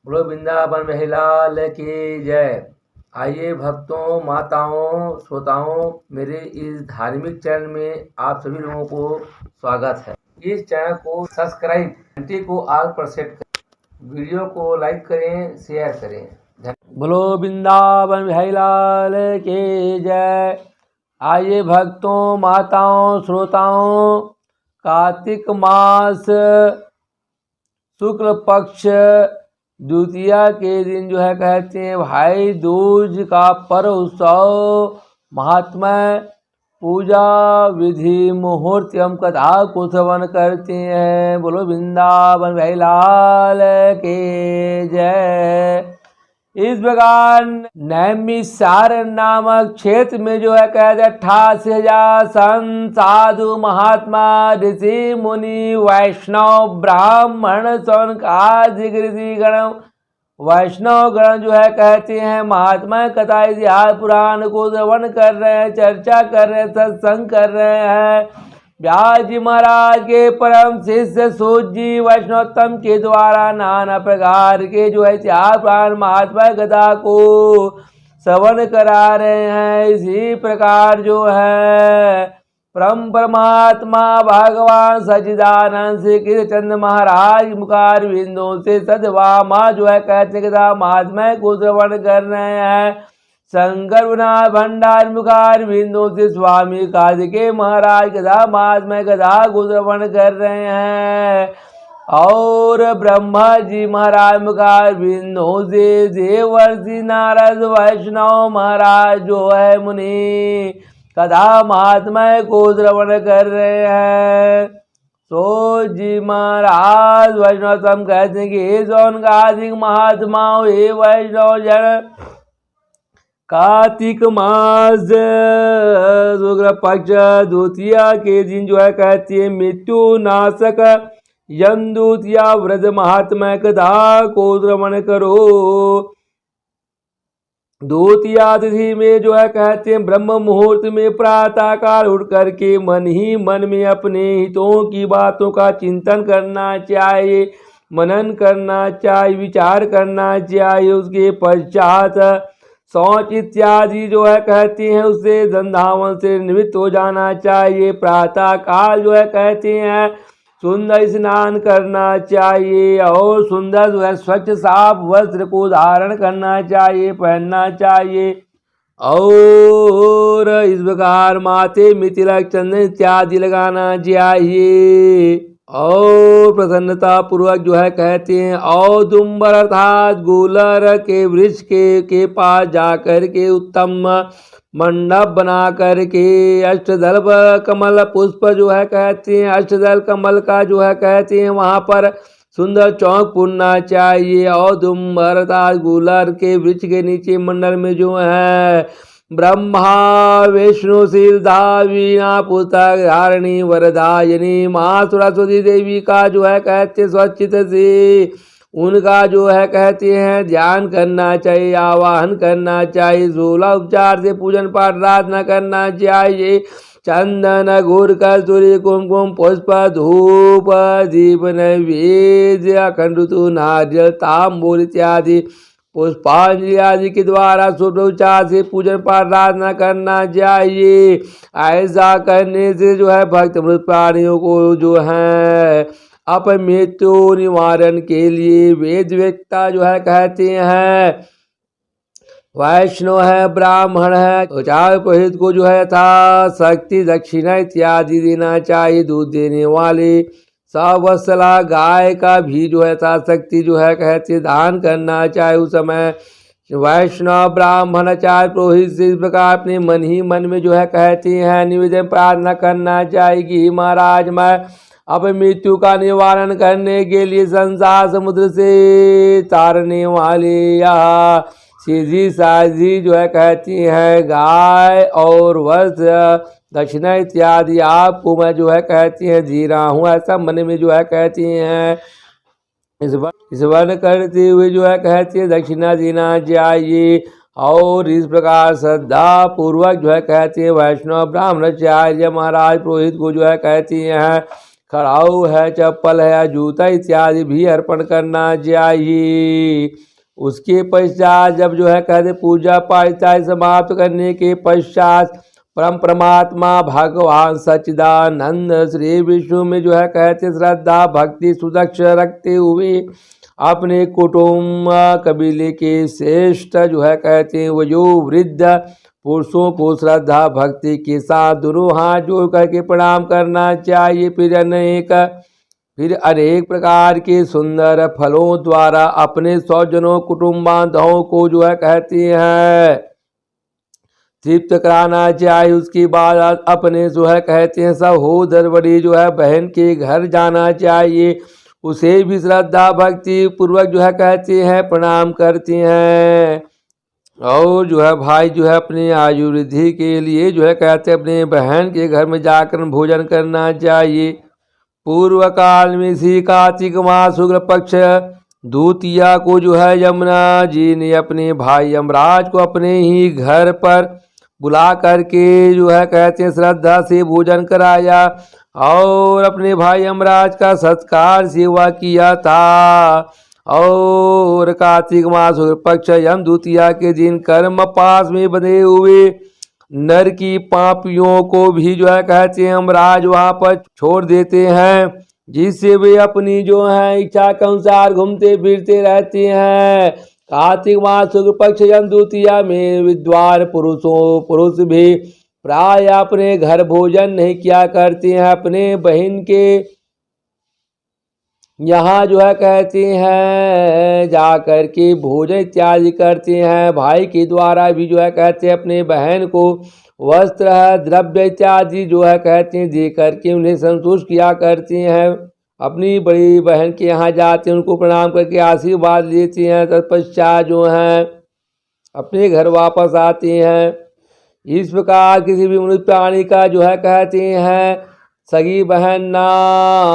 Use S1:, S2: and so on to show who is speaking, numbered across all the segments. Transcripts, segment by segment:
S1: बोलो वृंदावन महिलाल की जय। आइए भक्तों, माताओं, श्रोताओं, मेरे इस धार्मिक चैनल में आप सभी लोगों को स्वागत है। इस चैनल को सब्सक्राइब, घंटी को आल पर सेट करें, वीडियो को लाइक करें, शेयर करें। बोलो वृंदावन महिलाल की जय। आइए भक्तों, माताओं, श्रोताओं, कार्तिक मास शुक्ल पक्ष द्वितीया के दिन कहते हैं भाई दूज का पर्व उत्सव महात्मा पूजा विधि मुहूर्त एवं कथा को श्रवण करते हैं। बोलो वृंदावन भाई लाल के जय। इस प्रकार नैमिषार नामक क्षेत्र में कहते 88,000 संत साधु महात्मा ऋषि मुनि वैष्णव ब्राह्मण सौनकादिक ऋषि गण वैष्णव गण कहते हैं महात्मा कथा इतिहास पुराण को श्रवण कर रहे हैं, चर्चा कर रहे हैं, सत्संग कर रहे हैं। व्यास जी महाराज के परम शिष्य सूत जी वैष्णवोत्तम के द्वारा नाना प्रकार के इतिहास पुराण महात्मा कथा को श्रवण करा रहे हैं। इसी प्रकार परम परमात्मा भगवान सच्चिदानंद श्री कृष्ण महाराज मुखार बिंदों से सदवामा कहते कथा महात्मा को श्रवण कर रहे हैं। शंकर गुना भंडार मुखार बिंदु से स्वामी कार्तिकेय महाराज कथा महात्मा कथा को श्रवण कर रहे हैं। और ब्रह्मा जी महाराज मुखार बिंदु से देवर्षि नारद वैष्णव महाराज मुनि कथा महात्मा को श्रवण कर रहे हैं। तो जी महाराज वैष्णव सम कहते हैं कि हे सौनकादिक महात्माओं, हे वैष्णव जन, कार्तिक मास शुक्ल पक्ष द्वितीया के दिन कहती है मृत्यु नाशक यमदूत या व्रज महात्मा कथा को श्रवण करो। द्वितीया तिथि में कहते हैं ब्रह्म मुहूर्त में प्रातः काल उठ करके मन ही मन में अपने हितों की बातों का चिंतन करना चाहिए, मनन करना चाहिए, विचार करना चाहिए। उसके पश्चात शौच इत्यादि कहते हैं उससे धंधावन से निवृत्त हो जाना चाहिए। प्रातः काल कहते हैं सुंदर स्नान करना चाहिए और सुंदर स्वच्छ साफ वस्त्र को धारण करना चाहिए, पहनना चाहिए। और इस प्रकार माथे में तिलक चंदन इत्यादि लगाना चाहिए। और प्रसन्नता पूर्वक कहते हैं औदुम्बर अर्थात गुलर के वृक्ष के पास जाकर के उत्तम मंडप बना करके अष्टदल कमल पुष्प कहते हैं अष्टदल कमल का कहते हैं वहाँ पर सुंदर चौक पुनना चाहिए। औदुम्बर अर्थात गुलर के वृक्ष के नीचे मंडल में ब्रह्मा विष्णु सिद्धा वीणा पुस्तक धारणी वरदायनी माँ सरस्वती देवी का कहते स्वच्छित से उनका कहते हैं ध्यान करना चाहिए, आवाहन करना चाहिए। 16 उपचार से पूजन पाठ प्रार्थना करना चाहिए। चंदन गुर कस्तूरी कुमकुम पुष्प धूप दीप नैवेद्य अखंड नारियल तांबूल इत्यादि पुष्पांजलि आदि के द्वारा शुभोच्चार से पूजन पाठ प्रार्थना करना चाहिए। ऐसा करने से भक्त मृत प्राणियों को अपमृत्यु निवारण के लिए वेद वेत्ता कहते हैं वैष्णव है, ब्राह्मण है, उचार पुरोहित को यथा शक्ति दक्षिणा इत्यादि देना चाहिए। दूध देने वाले सवत्सला गाय का भी यथाशक्ति कहते दान करना चाहिए। उस समय वैष्णव ब्राह्मण आचार्य पुरोहित से इस प्रकार अपने मन ही मन में कहते हैं निवेदन प्रार्थना करना चाहिए कि महाराज मैं अपनी मृत्यु का निवारण करने के लिए संसार समुद्र से तारने वाले या सीधी साधी कहती हैं गाय और वस्त्र दक्षिणा इत्यादि आपको मैं कहती हैं जी रहा हूँ, ऐसा मन में कहती हैं। इस वर्ण करते हुए कहती है दक्षिणा देना चाहिए। और इस प्रकार श्रद्धा पूर्वक कहती है वैष्णव ब्राह्मणाचार्य महाराज पुरोहित को कहती हैं खड़ाऊ है, चप्पल है या जूता इत्यादि भी अर्पण करना चाहिए। उसके पश्चात जब जो है कहते पूजा पाठ इत्यादि समाप्त करने के पश्चात परम परमात्मा भगवान सच्चिदानंद श्री विष्णु में जो है कहते श्रद्धा भक्ति सुदक्ष रखते हुए अपने कुटुंब कबीले के श्रेष्ठ जो है कहते हैं वयो वृद्ध पुरुषों को श्रद्धा भक्ति के साथ दोनों हाथ जोड़ करके प्रणाम करना चाहिए। फिर अनेक प्रकार के सुंदर फलों द्वारा अपने स्वजनों कुटुंब बांधवों को जो है कहते हैं तृप्त कराना चाहिए। उसके बाद अपने जो है कहते हैं सहोदर बड़ी जो है बहन के घर जाना चाहिए, उसे भी श्रद्धा भक्ति पूर्वक जो है कहते हैं प्रणाम करते हैं। और जो है भाई जो है अपनी आयु वृद्धि के लिए जो है कहते हैं अपने बहन के घर में जाकर भोजन करना चाहिए। पूर्व काल में इसी कार्तिक मास शुक्ल पक्ष द्वितीया को जो है यमुना जी ने अपने भाई यमराज को अपने ही घर पर बुला करके जो है कहते हैं श्रद्धा से भोजन कराया और अपने भाई यमराज का सत्कार सेवा किया था। और कार्तिक मास पक्ष यम द्वितीया के दिन कर्म पास में बंधे हुए नर की पापियों को भी जो है कहते हैं यमराज वहाँ पर छोड़ देते हैं, जिससे वे अपनी जो है इच्छा के अनुसार घूमते फिरते रहते हैं। कार्तिक मास शुक्ल पक्ष यम द्वितीया में विद्वान पुरुष भी प्राय अपने घर भोजन नहीं किया करते हैं, अपने बहन के यहाँ जो है कहते हैं जा कर के भोजन इत्यादि करते हैं। भाई के द्वारा भी जो है कहते हैं अपने बहन को वस्त्र द्रव्य इत्यादि जो है कहते हैं दे करके उन्हें संतुष्ट किया करते हैं। अपनी बड़ी बहन के यहाँ जाते हैं, उनको प्रणाम करके आशीर्वाद लेते हैं, तत्पश्चात जो हैं अपने घर वापस आते हैं। इस प्रकार किसी भी मनुष्य प्राणी का जो है कहते हैं सगी बहन ना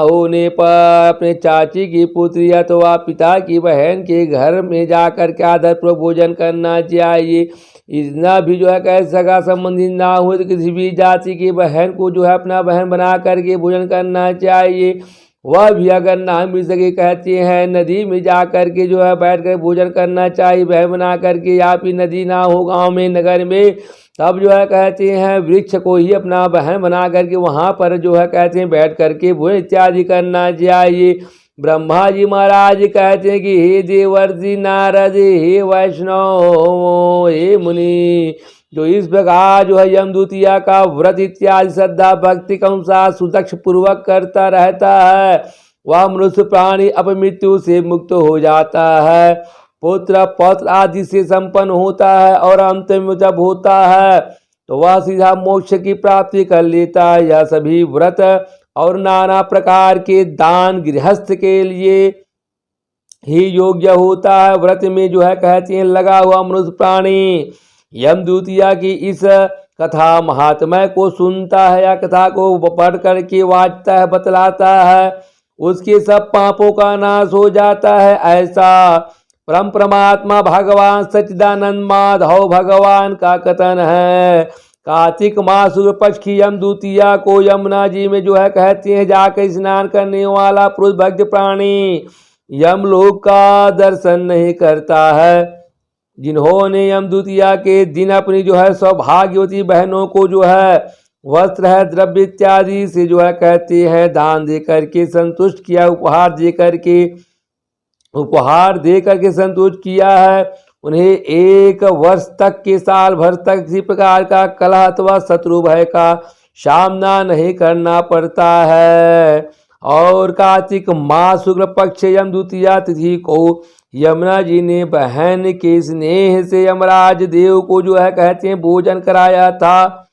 S1: होने पर अपने चाची की पुत्री अथवा पिता की बहन के घर में जाकर के आदरपूर्वक भोजन करना चाहिए। इतना भी जो है कह सगा संबंधी ना हो तो किसी भी जाति की बहन को जो है अपना बहन बना करके भोजन करना चाहिए। वह भी अगर ना मिल सके कहते हैं नदी में जा कर के जो है बैठ कर भोजन करना चाहिए बहन बना करके, या फिर नदी ना हो गांव में नगर में तब जो है कहते हैं वृक्ष को ही अपना बहन बना करके वहाँ पर जो है कहते हैं बैठ करके भोजन इत्यादि करना चाहिए। ब्रह्मा जी महाराज कहते हैं कि हे देवर्षि नारद हे वैष्णव हे मुनि, जो इस प्रकार जो है यम द्वितीया का व्रत इत्यादि श्रद्धा भक्ति के अनुसार सुदक्ष पूर्वक करता रहता है वह मनुष्य प्राणी अपमृत्यु से मुक्त हो जाता है, पुत्र पौत्र आदि से संपन्न होता है और अंत में जब होता है तो वह सीधा मोक्ष की प्राप्ति कर लेता है। यह सभी व्रत और नाना प्रकार के दान गृहस्थ के लिए ही योग्य होता है। व्रत में जो है कहते हैं लगा हुआ मनुष्य प्राणी यम द्वितीया की इस कथा महात्म्य को सुनता है या कथा को पढ़ करके वाचता है बतलाता है, उसके सब पापों का नाश हो जाता है। ऐसा परम परमात्मा भगवान सच्चिदानंद माधव भगवान का कथन है। कार्तिक मास शुक्ल पक्ष की यम द्वितीया को यमुना जी में जो है कहते हैं जाकर स्नान करने वाला पुरुष भक्त प्राणी यमलोक का दर्शन नहीं करता है। जिन्होंने यम द्वितीया के दिन अपनी जो है सौभाग्यवती बहनों को जो है वस्त्र है द्रव्य इत्यादि से जो है कहते हैं दान दे करके संतुष्ट किया, उपहार दे करके संतुष्ट किया है, उन्हें एक वर्ष तक के साल भर तक किसी प्रकार का कलह अथवा शत्रु भय का सामना नहीं करना पड़ता है। और कार्तिक मास शुक्ल पक्ष यम द्वितीया तिथि को यमुना जी ने बहन के स्नेह से यमराज देव को जो है कहते हैं भोजन कराया था,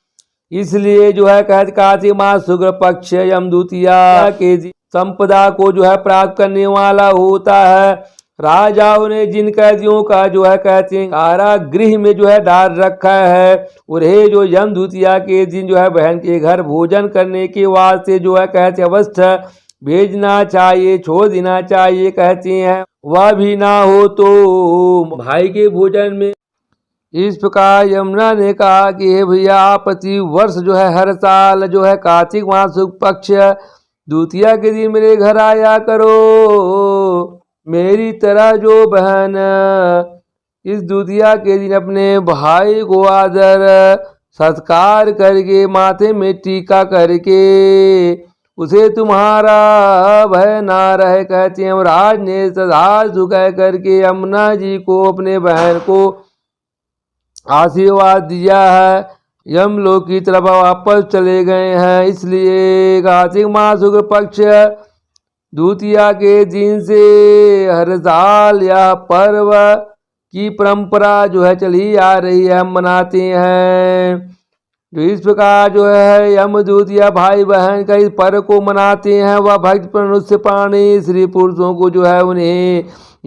S1: इसलिए जो है कहते कार्तिक मास शुक्ल पक्ष यम द्वितीया के संपदा को जो है प्राप्त करने वाला होता है। राजाओं ने जिन कैदियों का जो है कहते हैं कारागृह में जो है डाल रखा है उन्हें जो यम द्वितीया के दिन जो है बहन के घर भोजन करने के वास्ते जो है कहते अवस्था भेजना चाहिए, छोड़ देना चाहिए कहते हैं। वह भी ना हो तो भाई के भोजन में इस प्रकार यमुना ने कहा कि हे भैया प्रति वर्ष जो है हर साल जो है कार्तिक मास शुक्ल पक्ष द्वितीया के दिन मेरे घर आया करो मेरी तरह जो बहन। इस द्वितीया के दिन अपने भाई को आदर सत्कार करके माथे में टीका करके उसे तुम्हारा भय ना रहे। कहते हैं राज ने तथास्तु कह करके यमुना जी को अपने बहन को आशीर्वाद दिया है। यमलोक की तरफ वापस चले गए हैं। इसलिए कार्तिक मास शुक्ल पक्ष द्वितीया के दिन से हर साल यह पर्व की परंपरा जो है चली आ रही है, हम मनाते हैं। जो इस प्रकार जो है यम द्वितीया भाई बहन का इस पर्व को मनाते हैं, वह भक्त मनुष्य प्राणी स्त्री पुरुषों को जो है उन्हें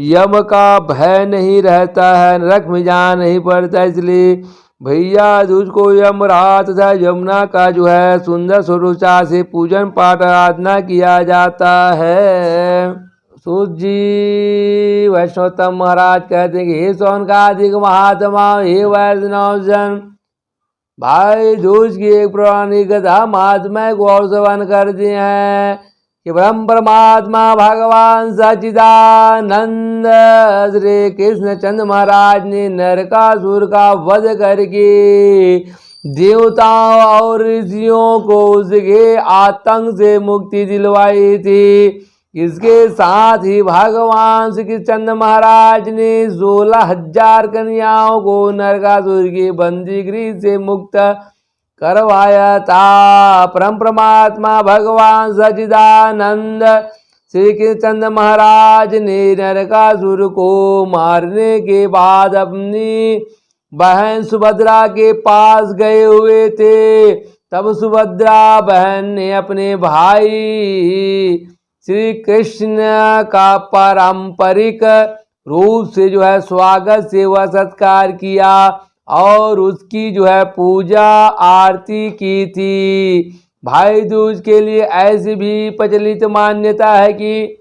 S1: यम का भय नहीं रहता है, नरक में जाना नहीं पड़ता। इसलिए भैया दूज को यमराज तथा यमुना का जो है सुंदर स्वरूपा से पूजन पाठ आराधना किया जाता है। सूत जी वैष्णवतम महाराज कहते हैं कि हे सौनकादिक महात्मा, हे वैष्णव जन, भाई दूज की एक पौराणिक कथा महात्मा को और श्रवण करते हैं कि ब्रह्म परमात्मा भगवान सच्चिदानंद श्री कृष्ण चंद्र महाराज ने नरकासुर का वध करके देवताओं और ऋषियों को उसके आतंक से मुक्ति दिलवाई थी। इसके साथ ही भगवान श्री कृष्ण महाराज ने 16,000 कन्याओं को नरकासुर की बंदीगृह से मुक्त करवाया था। परम परमात्मा भगवान सच्चिदानंद श्री कृष्ण महाराज ने नरकासुर को मारने के बाद अपनी बहन सुभद्रा के पास गए हुए थे। तब सुभद्रा बहन ने अपने भाई श्री कृष्ण का पारंपरिक रूप से जो है स्वागत सेवा सत्कार किया और उसकी जो है पूजा आरती की थी। भाई दूज के लिए ऐसी भी प्रचलित मान्यता है कि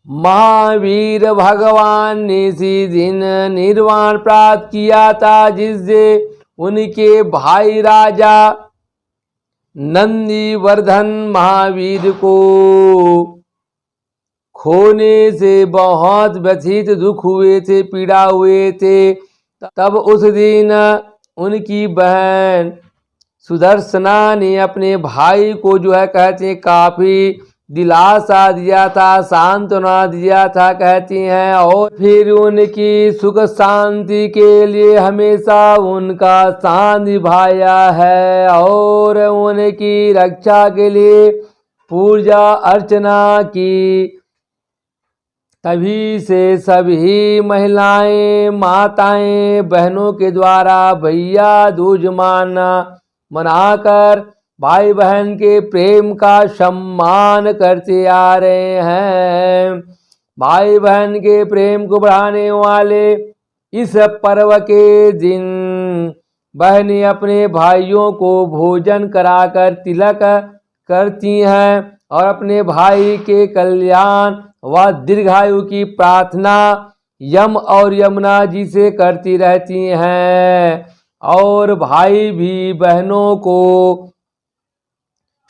S1: महावीर भगवान ने इसी दिन निर्वाण प्राप्त किया था, जिससे उनके भाई राजा नंदीवर्धन महावीर को खोने से बहुत व्यथित दुख हुए थे, पीड़ा हुए थे। तब उस दिन उनकी बहन सुदर्शना ने अपने भाई को जो है कहते हैं काफी दिलासा दिया था, सांत्वना दिया था कहती हैं, और फिर उनकी सुख शांति के लिए हमेशा उनका साथ निभाया है और उनकी रक्षा के लिए पूजा अर्चना की। तभी से सभी महिलाएं माताएं बहनों के द्वारा भैया दूज मनाकर भाई बहन के प्रेम का सम्मान करते आ रहे हैं। भाई बहन के प्रेम को बढ़ाने वाले इस पर्व के दिन बहनें अपने भाइयों को भोजन कराकर तिलक करती हैं और अपने भाई के कल्याण व दीर्घायु की प्रार्थना यम और यमुना जी से करती रहती हैं। और भाई भी बहनों को,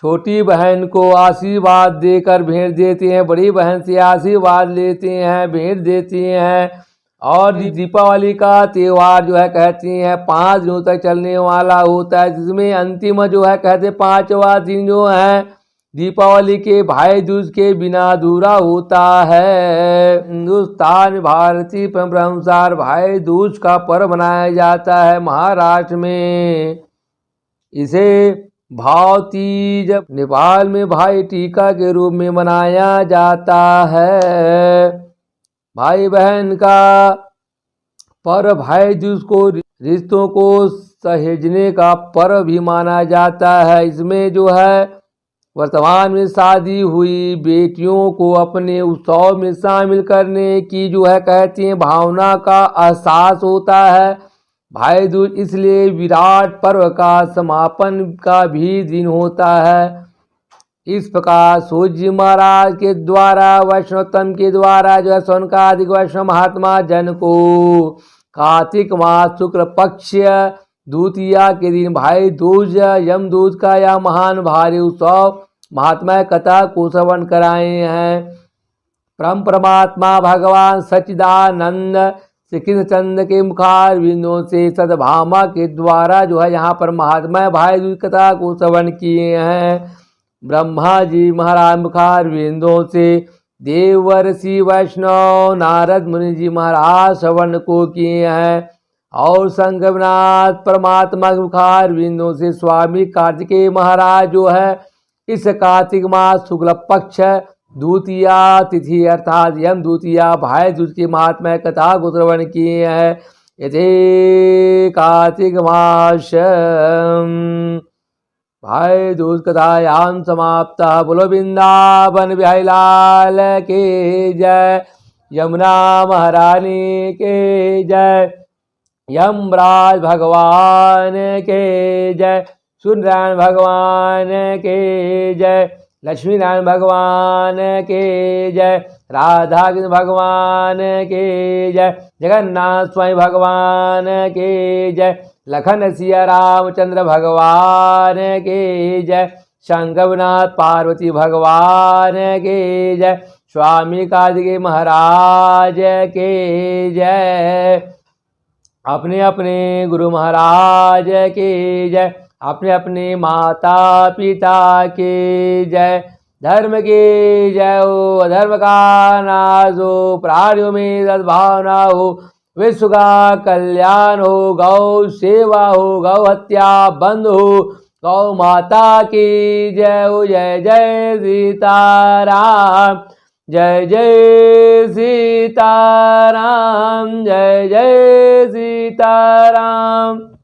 S1: छोटी बहन को आशीर्वाद देकर भेंट देते हैं, बड़ी बहन से आशीर्वाद लेते हैं, भेंट देते हैं। और दीपावली का त्यौहार जो है कहती हैं 5 दिनों तक चलने वाला होता है, जिसमें अंतिम जो है कहते 5वां दिन जो है दीपावली के भाई दूज के बिना अधूरा होता है। हिंदुस्तान भारतीय परंपरा अनुसार भाई दूज का पर्व मनाया जाता है महाराष्ट्र में। इसे भाव तीज नेपाल में भाई टीका के रूप में मनाया जाता है। भाई बहन का पर्व भाई दूज को रिश्तों को सहेजने का पर्व भी माना जाता है। इसमें जो है वर्तमान में शादी हुई बेटियों को अपने उत्सव में शामिल करने की जो है कहती हैं भावना का एहसास होता है। भाई दूज इसलिए विराट पर्व का समापन का भी दिन होता है। इस प्रकार सूत जी महाराज के द्वारा वैष्णवतम के द्वारा जो है सौनकादिक वैष्णव महात्मा जन को कार्तिक मास शुक्ल पक्ष द्वितीया के दिन भाई दूज यम दूज का यह महान भारी उत्सव महात्मा कथा को श्रवण कराए हैं। परम परमात्मा भगवान सच्चिदानंद श्री कृष्ण चंद्र के मुखार बिंदुओं से सदभामा के द्वारा जो है यहाँ पर महात्मा भाई दूज कथा को श्रवण किए हैं। ब्रह्मा जी महाराज मुखार बिंदुओं से देव ऋषि वैष्णव नारद मुनि जी महाराज श्रवण को किए हैं। और संगमनाथ परमात्मा के मुखार बिंदुओं से स्वामी कार्तिकेय महाराज जो है इस कार्तिक मास शुक्ल पक्ष द्वितीया तिथि अर्थात यम द्वितीया भाई दूज की महात्मा कथा को श्रवण किए हैं। यथे कार्तिक मास भाई दूज कथायाम समाप्त। बोलो वृंदावन बिहारी लाल के जय, यमुना महारानी के जय, यमराज भगवान के जय, सूर्यनारायण भगवान के जय, लक्ष्मी नारायण भगवान के जय, राधा कृष्ण भगवान के जय, जगन्नाथ स्वामी भगवान के जय, लखन सिया रामचंद्र भगवान के जय, शंकरनाथ पार्वती भगवान के जय, स्वामी कार्तिकेय महाराज के जय, अपने अपने गुरु महाराज के जय, अपने अपने माता पिता के जय, धर्म के जय हो, अधर्म का नाश हो, प्राणियों में सद्भावना हो, विश्व का कल्याण हो, गौ सेवा हो, गौ हत्या बंद हो, गौ माता की जय हो। जय जय सीताराम, जय जय सीताराम, जय जय सीताराम।